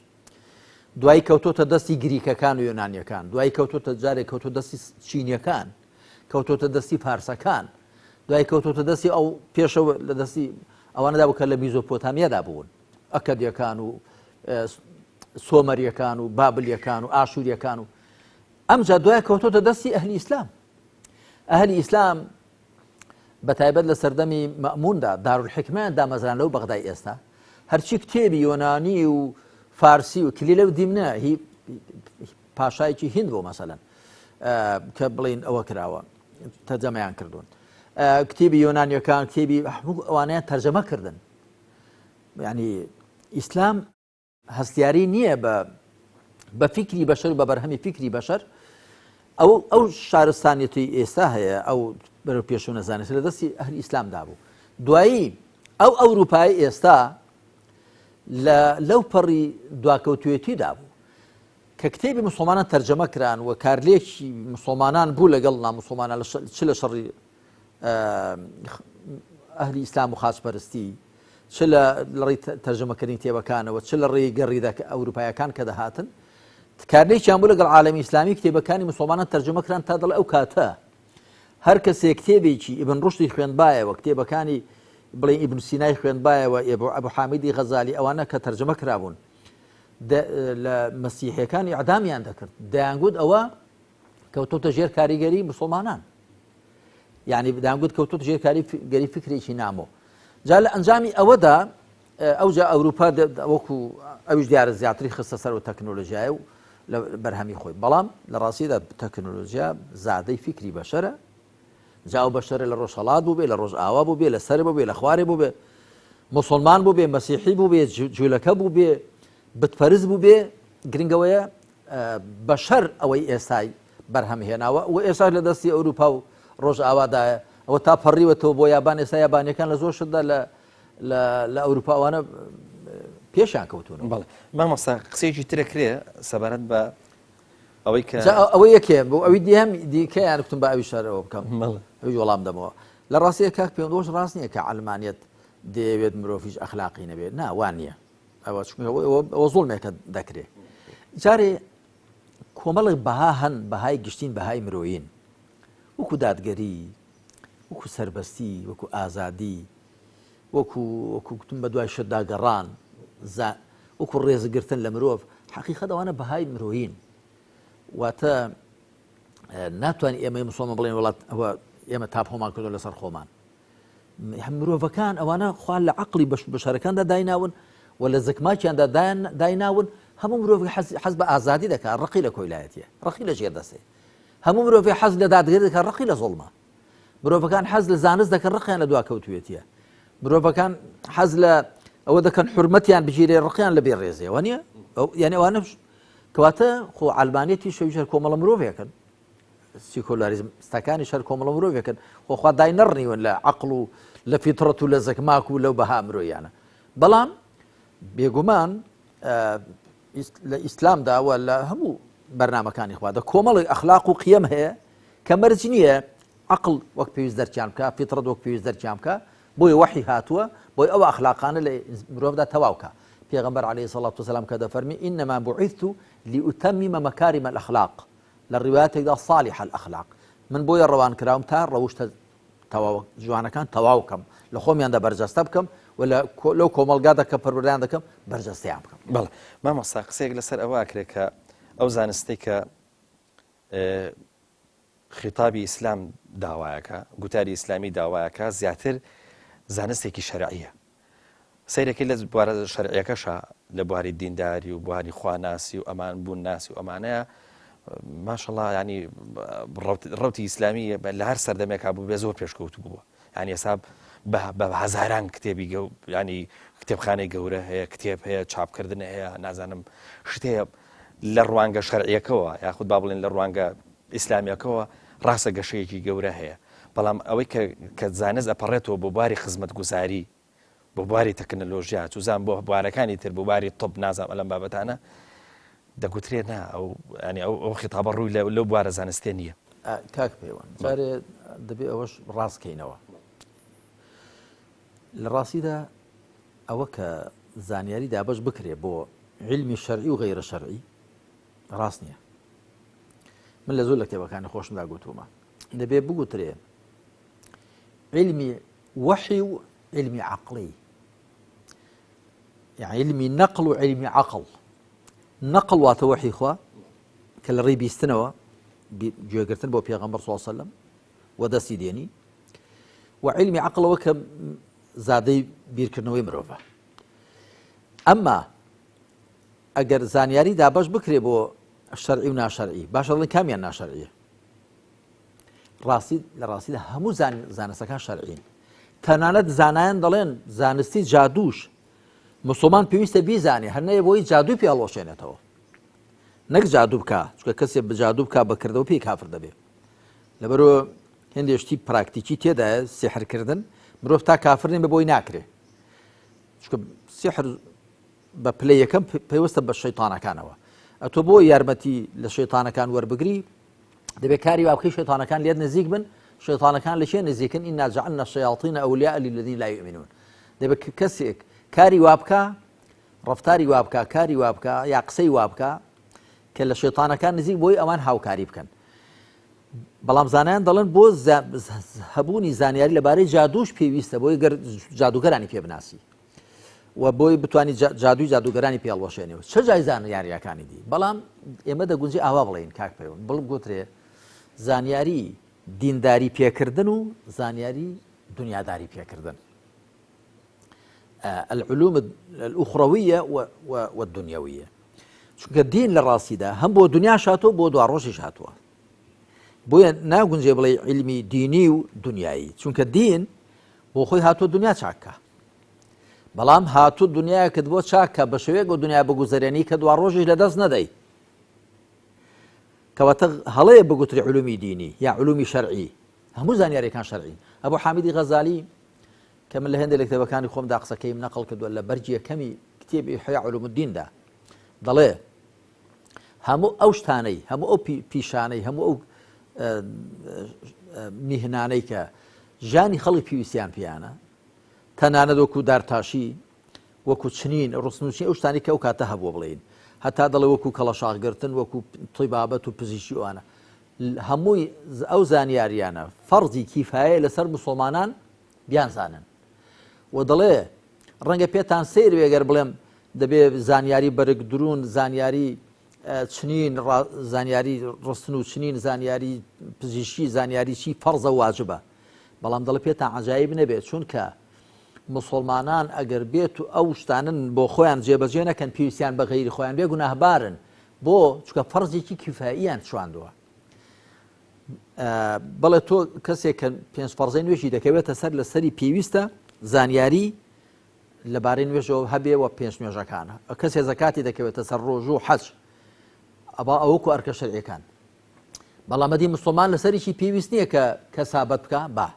دوای کەوتۆتە دەستی گریکەکان و یۆنانیەکان دوای کەوتۆتە جارێک کەوتۆ دەستی چینیەکان کەوتۆتە دەستی فارسەکان دوای کەوتۆتە دەستی ئەو پێشەوە لە دەستی ئەوانەدا بوو کە لە میزۆپۆتامیادا بوون ئەکەدیەکان و سۆمەریەکان و بابلیەکان و ئاشوریەکان و ئەمجا دوای کەوتۆتە دەستی ئەهلی ئیسلام ئەهلی ئیسلام بەتایبەت لە سەردەمی مەئموندا دارولحکمەیان دامەزران لەو بەغدای ئێستا هەرچی کتێبی یۆنانی و فارسی و کلی لەو دیمنە هی پاشایکی هند بۆ مەسەلەن کە بڵین ئەوە کراوە تەرجەمەیان کردوون کتێبی یۆنانیەکان کتێبی ئەوانیان تەرجەمە کردن یعنی ئیسلام هەستیاری نییە بە فیکری بەشەر و بە بەرهەمی فیکری بەشەر ئەو شارستانیەتی ئێستا هەیە ئەو بەرەو پێشوو نەزانێت لە دەستی ئەهلی ئیسلامدا بوو دوایی ئەو ئەوروپای ئێستا لەو پەڕی دواکەوتوێتیدا بوو کە کتێبی مسلمانان تەرجەمە کران و کارلێکی مسلمانان بوو لەگەڵ نامسلمانان چ لە شەڕی ئەهلی ئیسلام و خاچپەرستی چ لە ڕێی تەرجەمەکردنی کتێبەکانەوە چ لە ڕێی گەڕیدا ئەوروپایەکان کە دەهاتن کارلێکیان بوو لەگەڵ عالەمی ئیسلامی کتێبەکانی مسلمانان تەرجەمە کران تا دەڵێ ئەو کاتە هەر کەسێ کتێبێکی ئیبن ڕوشدی خوێندبایەوە کتێبەکانی بڵێن ئیبن سینای خوێندبایەوە ئەبو حامدی غەزالی ئەوانە کە تەرجەمە کرابوون لە مەسیحیەکانی ئەعدامیان دەکرد دەیانگوت ئەوە کەوتۆتە ژێر کاریگەری مسلمانان یعنی دەیانگوت کەوتۆتە ژێر کاریگەری فکرێکی نامۆ جا لە ئەنجامی ئەوەدا ئەوجا ئەوروپا وەکو ئەوش دیارە زیاتری خستە سەر و تەکنۆلۆژیایە و لە بەرهەمی خۆی بەڵام لە ڕاستیدا تەکنۆلۆژیا زادەی فکری بەشەرە جاو بەشەرە لە ڕۆژهەڵات بوو بێ لە ڕۆژ ئاوا بوو بێ لە سەر بوو بێ لە خوارێ بوو بێ مسلمان بوو بێ مەسیحی بوو بێ جوولەکە بوو بێ بتپەرست بوو بێ گرنگەوەیە بەشەر ئەوەی ئێستای بەرهەم هێناوە و ئێستا لە دەستی ئەوروپا و ڕۆژ ئاوادایە ئەوە تا پەڕیوەتەوە بۆ یابان ئێستا یابانیەکان لە زۆر شتدا لە ئەوروپاوانە پێشیان کەوتون بەڵێ مامۆستا قسەیەکی ترەکرێ سەبارەت بە ئەوەی کە ئەوەی یەکێ بۆ ئەوی دیهم دیکەیان کوتم بە ئەوی شارەوە بکەم ئەوی وەڵام دەمەوە لە ڕاستیە کاک پێم دۆش ڕاست نییە کە عەلمانیەت دەیەوێت مرۆڤیش ئەخلاقی نەبێت نا وان نییە ئەوە زوڵمێکە دەکرێت جارێ کۆمەڵی بەها هەن بەهای گشتین بەهای مرۆیین وەکو دادگەری وەکو سەربەستی وەکو ئازادی وەکو گوتم بە دوای شتدا گەڕان وەکو ڕێزەگرتن لە مرۆڤ حەقیقەت ئەوانە بەهای مرۆیین واتە ناتوانین ئێمە مسلمان بڵێن وڵات ئەوە ئێمە تاپۆمان کردو لەسەر خۆمان مرۆڤەکان ئەوانە خوا لە عەقڵی بەشەرەکاندا دایناون و لە زەکماکیاندا دایناون هەموو مرۆڤی حەز بە ئازادی دەکات ڕقی لە کۆیلایەتیە ڕقی لە ژێردەسێ هەموو مرۆڤی حەز لە دادگەری دەکات ڕقی لە زوڵمە مرۆڤەکان حەز لە زانست دەکەن ڕقیان لە دواکەوتوێتیە مرۆڤەکان حەز لە ئەوە دەکەن حورمەتیان بگیرێ ڕقیان لە بێ ڕێزیەوە نییە یعنی ئەوانە کەواتە خۆ عەلمانیەتی شەویشەر کۆمەڵە مرۆڤێکن سیکۆلاریزمستەکانی شەر کۆمەڵە مرۆڤێکن خۆخوا دای نەڕنیون لە عەقڵ و لە فیتڕەت و لە زەکماک و لەو بەها مرۆیانە بەڵام بێگومان لە ئیسلامداوە لە هەموو بەرنامەکانی خوادا کۆمەڵی ئەخلاق و قیەم هەیە کە مەرج نییە عەقڵ وەک پێویست دەرکیان بکە فیتڕەت وەک پێویست دەرکیان بکە بۆی وەحی هاتووە بۆی ئەوە ئەخلاقانە لە مرۆڤدا تەواوکە پێغەمبەر عەلەیهی سەڵات وسەلام کە دەفەرمی ئینەما بوعیثت لئوتەممە مەکارم الأخلاق لە ڕیوایەتێکدا صالح الأخلاق من بۆیە ڕەوان کراوم تا ڕەوشتە جوانەکان تەواو بکەم لە خۆمیاندا بەرجەستە بکەم و لەو کۆمەڵگادا کە پەروەردەیان دەکەم بەرجەستەیان بکەم. بەڵێ مامۆستا قسەیەک لەسەر ئەوە ئەکرێت کە ئەو زانستەی کە خیتابی ئیسلام داوایەکە گوتاری ئیسلامی داوایەکە زیاتر زانستێکی شەرعیە سەیرەکەی لە بوارە شەرعیەکەشە لە بواری دینداری و بواری خواناسی و ئەمان بوون ناسی و ئەمانەیە ماشەڵڵا ینی ڕەوتی ئیسلامی لە هەر سەردەمێکا بوو بێ زۆر پێشکەوت بووە ینی حساب بە هەزاران کتێبی ینی کتێبخانەی گەورە هەیە کتێب هەیە چاپکردن هەیە نازانم شتەیە لە ڕوانگە شەرعیەکەوە یاخود با بڵێن لە ڕوانگە ئیسلامیەکەوە ڕاستە گەشەیەکی گەورە هەیە بەڵام ئەوەی کە زانست ئەپەڕێتەوە بۆ بواری خزمەتگوزاری بۆ بواری تەکنەلۆژیا چوزان بۆ بوارەکانی تر بۆ بواری تۆپ نازانم ئەلەم بابەتانە دەگوترێت نا ئەو خیتابە ڕووی لەو بوارە زانستێ نییە. کاک پەیوەند جارێ دەبێ ئەوەش ڕاستکەینەوە لە ڕاستیدا ئەوە کە زانیاری دابەش بکرێ بۆ علمی شەرعی و غەیرە شەرعی ڕاست نییە. من لە زۆر لە کتێبەکانی خۆشمدا گوتومە دەبێ بگوترێ علمی وحی و علمی عقلی يعني علمی نەقڵ و علمی عقل نەقڵ واتە وحی خوا کە لە ڕێی بیستنەوە گوێگرتن بۆ پێغەمبەر صلی الله علیه وسلم و دەستی دێنی و علمی عقلەوە کە زادەی بیرکردنەوەی مرۆڤە ئەمما ئەگەر زانیاری دابەش بکرێ بۆ شەرعی و ناشەرعی باشە دەڵێن کامیان ناشەرعیە لە ڕاستیدا هەموو زانستەکان شەرعین تەنانەت زانایان دەڵێن زانستی جادووش مسلمان پێویستە بیزانێ هەرنەیە بۆی جادوی پێ هەڵۆشێنێتەوە نەک جادوو بکە چونکە کەسێک بە جادوو بکە بەکردەوە پێی کافر دەبێت لەبەرەوە هێندێشتی پراکتیکی تێدایە سیحرکردن مرۆڤ تا کافر نێ بۆی ناکرێ چونکە سیحر بە پلەی یەکەم پێوەستە بە شەیتانەکانەوە ئەتۆ بۆ یارمەتی لە شەیتانەکان وەربگری دەبێت کاری وا بکەی شەیتانەکان لێت نزیک بن شەیتانەکان لە شێ نزیکن ئینا جەعەلنا الشەیاطینە ئەولیاء للذین لا یؤمنون دەبێت کەسێک کاری وا بکە ڕەفتاری وا بکە کاری وا بکە یا قسەی وا بکە کە لە شەیتانەکان نزیک بۆی ئەوان هاوکاری بکەن بەڵام زانایان دەڵێن بۆ هەبوونی زانیاری لەبارەی جادووش پێویستە بۆی گەر جادوگەرانی پێ بناسی و بۆی بتوانانی جادووی جادوگەرانی پێ هەڵوەشێنێەوە چه جای زانیاریەکانی دی بەڵام ئێمە دەگونجی ئاوا بڵێن کاک پەیوەند بڵ گوترێ زانیاری دینداری پێکردن و زانیاری دنیاداری پێکردن العلوم الأخروية والدنيوية چونکە دین لە ڕاستیدا هەم بۆ دنیا شاتۆ بۆ دوا ڕۆژیش هاتووە بۆیە ناگونجێ بڵێ علمی دینی و دنیایی چونکە دین بۆ خۆی هاتووە دنیا چاکە بەڵام هاتوو دنیاکت بۆ چاکە بە شێوەیەک بۆ دنیا بگوزەرێنی کە دوا ڕۆژیش لەدەست نەدەی کەواتە هەڵەیە بگوتری علومی دینی یا علومی شەرعی هەموو زانیاریەکان شەرعین ئەبوو حامدی غەزالی کە من لە هێندێک لە کتێبەکانی خۆمدا قسەکەیم نەقڵ کردووە لە بەرجی یەکەمی کتێبی إحیاء علوم الدیندا دەڵێ هەموو ئەو شتانەی هەموو ئەو پیشانەی هەموو ئەو میهنانەی کە ژانی خەڵکی پێویستیان پێیانە تەنانەت وەکو دارتاشی وەکو چنین ڕستنووسی ئەو شتانی کە ئەو کاتە هەبووە بڵێن هەتا دەڵێ وەکو کەڵەشاغگرتن وەکو طیبابەت و پزیشکی ئەوانە هەمووی ئەو زانیاریانە فەرزی کیفایە لەسەر مسڵمانان بیانزانن و دەڵێ ڕەنگە پێتان سیر وێگەر بڵێم دەبێ زانیاری بەرگ درون زانیاری چنین زانیاری ڕستن و چنین زانیاری پزیشکی زانیاری چی فەرزە واجبە بەڵام دەڵێ پێتان عەجایب نەبێت چونکە مسلمانان ئەگەر بێت و ئەو شتانن بۆ خۆیان جێبەجێ نەکەن پێویستیان بە غەیری خۆیان بێ گوناهبارن بۆ چونکە فەرزێکی کیفاییان چواندووە بەڵێ تۆ کەسێک کە پێنج فەرزەی نوێژی دەکەوێتە سەر لە سەری پێویستە زانیاری لەبارەی نوێژەوە هەبێ وە پێنج نوێژەکانە کەسێ زەکاتی دەکەوێتە سەر ڕۆژ و حەج ئەوەکو ئەرکە شەرعیەکان بەڵام ئەدی مسلمان لەسەریشی پێویست نییە کە کەسابەت بکە با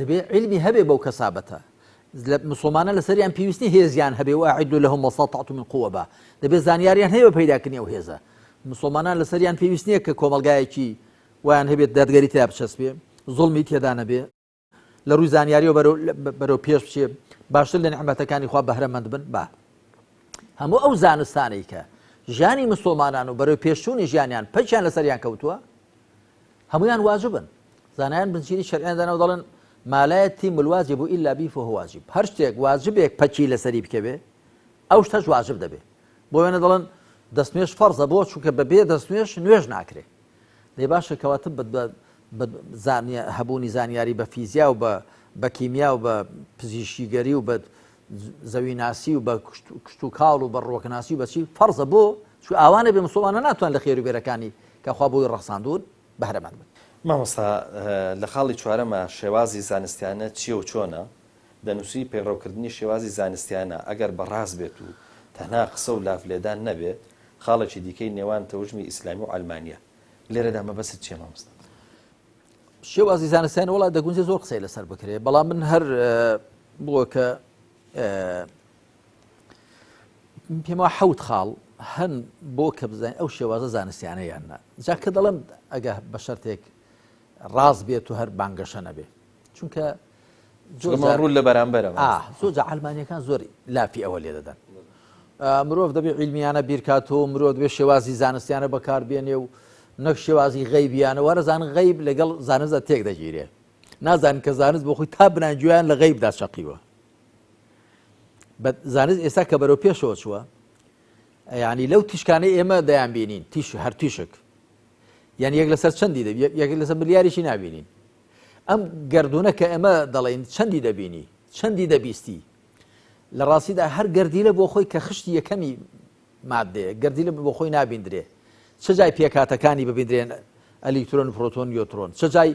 دەبێت علمی هەبێ بەو کەسابەتە مسلمانە لەسەریان پێویستی هێزیان هەبێ و ئاعیدوا لەهم مەستەطعتم من قووە با دەبێت زانیاریان هەیە بە پەیداکردنی ئەو هێزە مسلمانان لەسەریان پێویست نییە کە کۆمەلگایەکی ویان هەبێت دادگەری تیا بچەسبێ زوڵمی تێدا نەبێ لە ڕووی زانیاری و بەرەو پێش بچێ باشتر لە نعمەتەکانی خوا بەهرەمەند بن با هەموو ئەو زانستانەی کە ژیانی مسلمانان و بەرەو پێشچوونی ژیانیان پەیچیان لەسەریان کەوتووە هەمویان واجبن زانایان بنچینی شەرعیان دەنەوە دەڵێن ما لا يتم الواجب إلا به فهو واجب هەر شتێک واجبێک پەچی لەسەری بکەوێ ئەو شتەش واجب دەبێ بۆ وێنە دەڵێن دەستنوێژ فەرزە بۆ چونکە بەبێ دەستنوێژ نوێژ ناکرێ لێ باشە کەواتە هەبوونی زانیاری بە فیزیا و بە کیمیا و بە پزیشکیگەری و بە زەویناسی و بە کشت و کاڵ و بە ڕۆکەناسی و بەچی فەرزە بۆ چ ئاوانە بێ مسلمانە ناتوان لە خێروبێرەکانی کەخوا بۆی ڕەخساندون بەهرەمەند بن مامۆستا لە خاڵی چوارەمە شێوازی زانستیانە چییە و چۆنە دەنووسی پەیڕەوکردنی شێوازی زانستیانە ئەگەر بەڕاست بێت و تەنها قسە و لافلێدان نەبێت خاڵێکی دیکەی نێوان تەوژمی ئیسلامی و ئەلمانیا لێرەدا مەبەست چییە مامۆستا شێوازی زانستیان وڵات دەگونجێ زۆر قسەی لەسەر بکرێ بەڵام من هەر بووە کە پێما حەوت خاڵ هەن بۆ کە بزانین ئەو شێوازە زانستیانەیاننا جا کە دەڵم ئەگە بە شەرتێک ڕاست بێت و هەر بانگەشە نەبێ چونکە ڕوو لە بەرامبەرەوە زۆر جا ئەلمانیەکان زۆر لافی ئەوە لێ دەدەن مرۆڤ دەبێ عیلمیانە بیرکاتەوە مرۆڤ دەبێ شێوازی زانستیانە بەکاربێنێ و نەک شێوازی غەیبیانە وەرەزان غەیب لەگەڵ زانستە تێک دەگیرێ نازانن کە زانست بۆ خۆی تا بنانگویان لە غەیبدا شەقیوە زانست ئێستا کە بەرەو پێشەوە چووە یعنی لەو تیشکانەی ئێمە دەیان بینین تیش هەر تیشک یعنی یەک لەسەر چەندی یەک لەسەر ملیاریشی نابینین ئەم گردونە کە ئێمە دەڵێن چەندی دەبینی چەندی دەبیستی لە ڕاستیدا هەر گەردیلە بۆ خۆی کە خشتی یەکەمی مادەیە گەردیلە بۆ خۆی نابیندرێ چ جای پێکاتەکانی ببیندرێن ئەلیکترۆن پرۆتۆن نیۆترۆن چ جای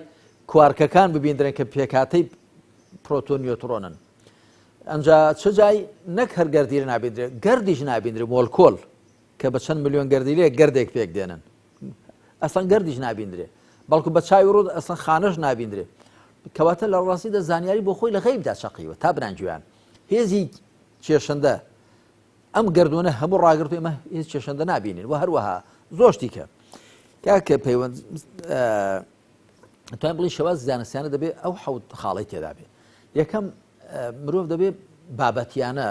کوارکەکان ببیندرێن کە پێکاتەی پرۆتۆن نیۆترۆنن ئەنجا چ جای نەک هەر گەردیلە نابیندرێ گەردیش نابیندرێ مۆلکۆل کە بە چەند ملیۆن گەردیلێ گەردێک پێک دێنن ئەسڵەن گەردیش نابیندرێ بەڵکو بە چاوی ڕوود ئەسڵەن خانەش نابیندرێ کەواتە لە ڕاستیدا زانیاری بۆ خۆی لە غەیبدا شەقیوە تا بنانگویان هێزی کێشەندە ئەم گردونە هەموو ڕاگرتو ئێمە هێز کێشەندە نابینین و هەروەها زۆشتی کە کاکە پەیوەند توانین بڵین شێوازی زانستیانە دەبێت ئەو حەوت خاڵی تێدا بێ یەکەم مرۆڤ دەبێت بابەتیانە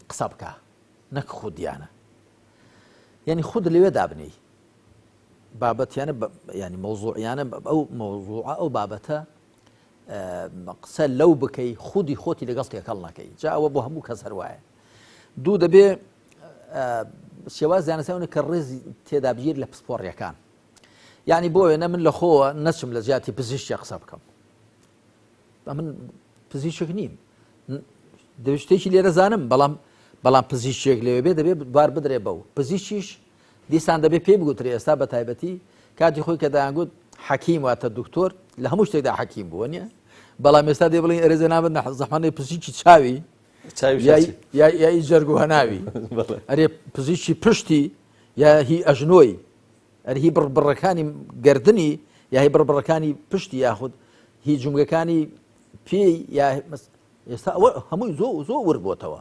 قسە بکە نەک خودیانە یعنی خود لەوێ دابنی بابەتیانە ینی مەوزوعیانە ئەو مەوزوعە ئەو بابەتە قسە لەو بکەی خودی خۆتی لەگەڵ تێکەڵ نەکەی جا ئەوە بۆ هەموو کەس هەروایە دوو دەبێ شێواز زانستیانە کە ڕێزی تێدا بگیر لە پسپۆڕیەکان یعنی بۆ وێنە من لە خۆوە نەچم لە جیاتی پزیشکی قسە بکەم من پزیشک نیم دەبێت شتێکی لێرە زانم بەڵام پزیشکێک لەوێ بێ دەبێت بار بدرێ بەو پزیشکیش دیسان دەبێت پێی بگوترێ ئێستا بە تایبەتی کاتی خۆی کە دایانگوت حەکیم واتە دکتۆر لە هەموو شتێکدا حەکیم بووە نیە بەڵام ئێستا دێ بڵین ئەرێزە نابن زەحمانەی پزیشکی چاوی یای جەرگ و هەناوی ئەرێ پزیشکی پشتی یا هی ئەژنۆی ئەر هی بڕبڕەکانی گردنی یا هی بڕبڕەکانی پشتی یاخود هی جومگەکانی پێی یا ئێستا ئەوە هەمووی زۆر ورد بۆتەوە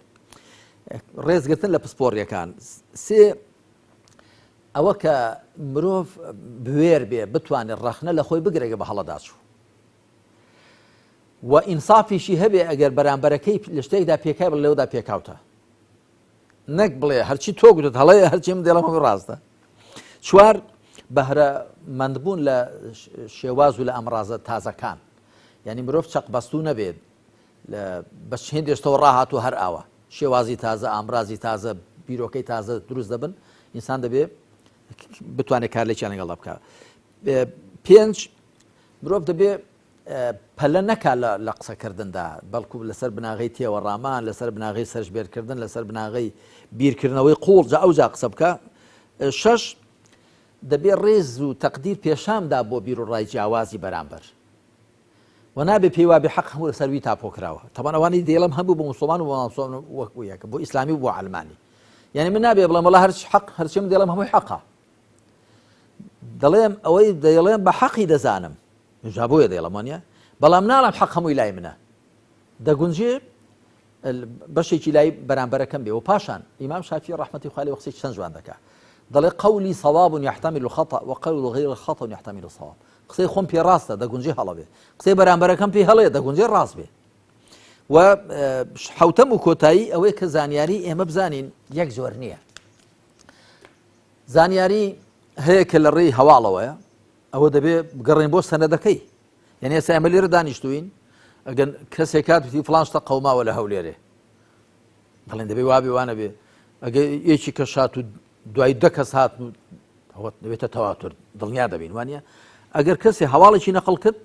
ڕێزگرتن لە پسپۆڕیەکان سێ ئەوە کە مرۆڤ بوێر بێ بتوانێت ڕەخنە لە خۆی بگرێگە بە هەڵەداچوو و ئینسافیشی هەبێ ئەگەر بەرامبەرەکەی لە شتێکدا پێکای بڵێ لەوەدا پێکاوتە نەک بڵێ هەرچی تۆ گوتت هەڵەیە هەرچی من دێڵم هەمووی ڕاستە چوار بەهرەمەندبوون لە شێواز و لە ئەمڕازە تازەکان یعنی مرۆڤ چەق بەستوو نەبێت بە هێندێشتەوە ڕاهاتوو هەر ئاوە شێوازی تازە ئامرازی تازە بیرۆکەی تازە دروست دەبن ئینسان دەبێت بتوانێت کار لێکیان لەگەڵ بکە پێنج مرۆڤ دەبێت پەلە نەکا لە قسەکردندا بەڵکو لەسەر بناغی تێوەڕامان لەسەر بناغی سەرژبێرکردن لەسەر بناغی بیرکردنەوەی قوڵ جا ئەوجا قسە بکە شەش دەبێت ڕێز و تەقدیر پێشامدا بۆ بیر و ڕای جیاوازی بەرامبەر و نابێ پێی وابێ حەق هەموو لەسەروی تاپۆکراوە تەمان ئەوانەی دێڵم هەبوو بۆ موسڵمان و وەکو یەکە بۆ ئیسلامی و بۆ عەلمانی یعنی من نابێ بڵێم وەڵا هەرچ حەق هەرچی من دێڵم هەمووی حەقە دەڵێم ئەوەی دەڵێم بە حەقی دەزانم جابۆیە دەڵێم وانە بەڵام ناڵم حەق هەمووی لای منە دەگونجێ بەشێکی لای بەرامبەرەکەم بێ و پاشان ئیمام شافعی ڕەحمەتی خوا لێی قسەی چەند جوان دەکات دەڵێ قەولی صەواب یحتەمیل الخەطأ وقەول غەیر الخەطأ یحتەمیل الصەواب قسەی خۆم پێ ڕاستە دەگونجێ هەڵە بێ قسەی بەرامبەرەکەم پێ هەڵەیە دەگونجێ ڕاست بێ و حوتەم و کۆتایی ئەوەی کە زانیاری ئێمە بزانین یەک زۆر نییە زانیاری هەیە کە لە ڕێی هەواڵەوەیە ئەوە دەبێ بگەڕین بۆ سەنەدەکەی یعنی ئێستا ئێمە لێرە دانیشتوین ئەگەر کەسێک کات وتی فڵان شتە قەوماوە لە هەولێرێ بەڵێن دەبێ وابێ وانە بێ ئەگەر یەکی کەس هات و دوای دە کەس هات دەبێتە تەواتر دڵنیا دەبین وانە ئەگەر کەسێ هەواڵێکی نەقڵ کرد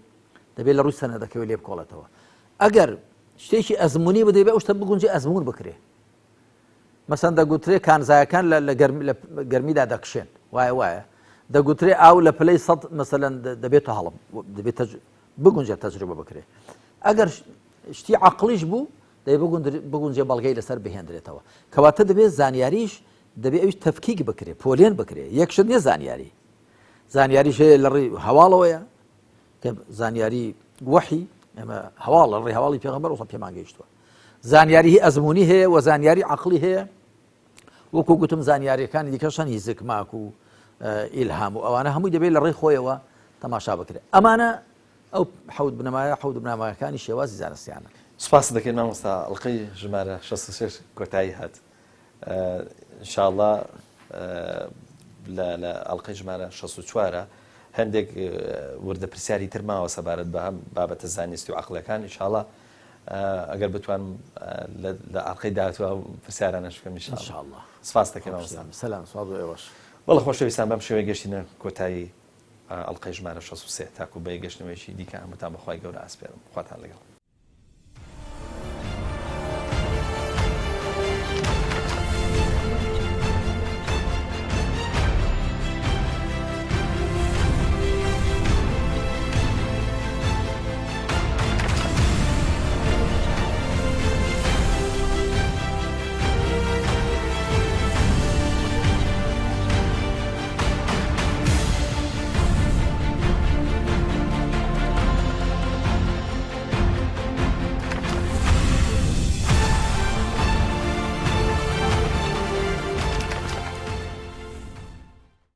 دەبێت لە ڕووی سەنەدەکەوێ لێ بکۆڵێتەوە ئەگەر شتێکی ئەزمموی بدەبێ ئەو شتە بگونجێ ئەزمون بکرێ مەسەن دەگوترێ کانزایەکان لە گەرمیدا دەکشێن وایە دەگوترێ ئاو لە پلەی سەد مەسەلەن دەبێتە هەڵم دەبێت بگونجێت تەجروبە بکرێ ئەگەر شتی عەقڵیش بوو دەبێت بگونجێ بەڵگەی لەسەر بهێنرێتەوە کەواتە دەبێت زانیاریش دەبێت ئەوش تەفکیک بکرێ پۆلێن بکرێ یەکشت نیە زانیاریش هەیە لە ڕێی هەواڵەوەیە کە زانیاری وحی ئەمە هەواڵ لە ڕێی هەواڵی پێغەمبەر وسڵ پێمان گەیشتووە زانیاری ئەزمموی هەیە و زانیاری عەقڵی هەیە وەکو گوتم زانیاریەکانی دیکەشان هیزک ماک و ئیلهام و ئەوانە هەمووی دەبێت لە ڕێی خۆیەوە تەماشا بکرێت ئەمانە ئەو حەوت بنەمایەکانی شێوازی زانستیانە سپاس دەکەین مامۆستا ئەڵقەی ژمارە 66 کۆتایی هات ئینشاءڵڵا لە ئەڵقەی ژمارە 64 هەندێک وردە پرسیاری تر ماوە سەبارەت بە هەم بابەتە زانستی و عەقڵەکان ئینشاءڵڵا ئەگەر بتوانم لە ئەڵقەی داهاتووە پرسیارانەش بکەم ئینشاءڵڵا سپاس دەکەم مامۆستا سەلام سواد و ئێوەش وەڵە خۆشەویستان بەم شێوەیە گەشتینە کۆتایی ئەڵقەی ژمارە 63 تاکو بە گەشتنەوەیەکی دیکە هەمووتان بەخوای گەورە ئاسپێرم خواتان لەگەڵ